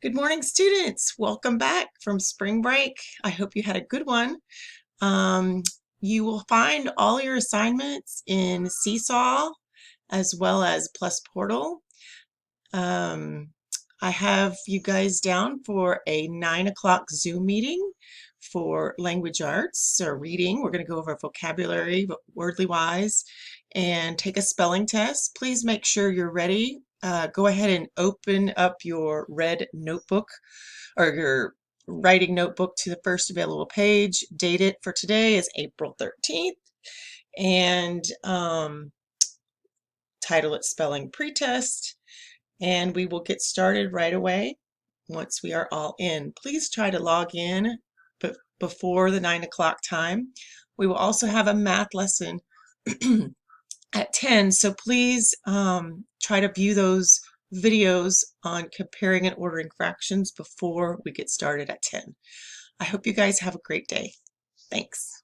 Good morning, students. Welcome back from spring break. I hope you had a good one. Um, you will find all your assignments in Seesaw as well as Plus Portal. Um, I have you guys down for a 9 o'clock Zoom meeting for language arts or reading. We're going to go over vocabulary, wordly wise, and take a spelling test. Please make sure you're ready. Go ahead and open up your red notebook or your writing notebook to the first available page. Date it for today is April 13th. And title it Spelling Pretest. And we will get started right away once we are all in. Please try to log in before the 9 o'clock time. We will also have a math lesson at 10, so please try to view those videos on comparing and ordering fractions before we get started at 10. I hope you guys have a great day. Thanks.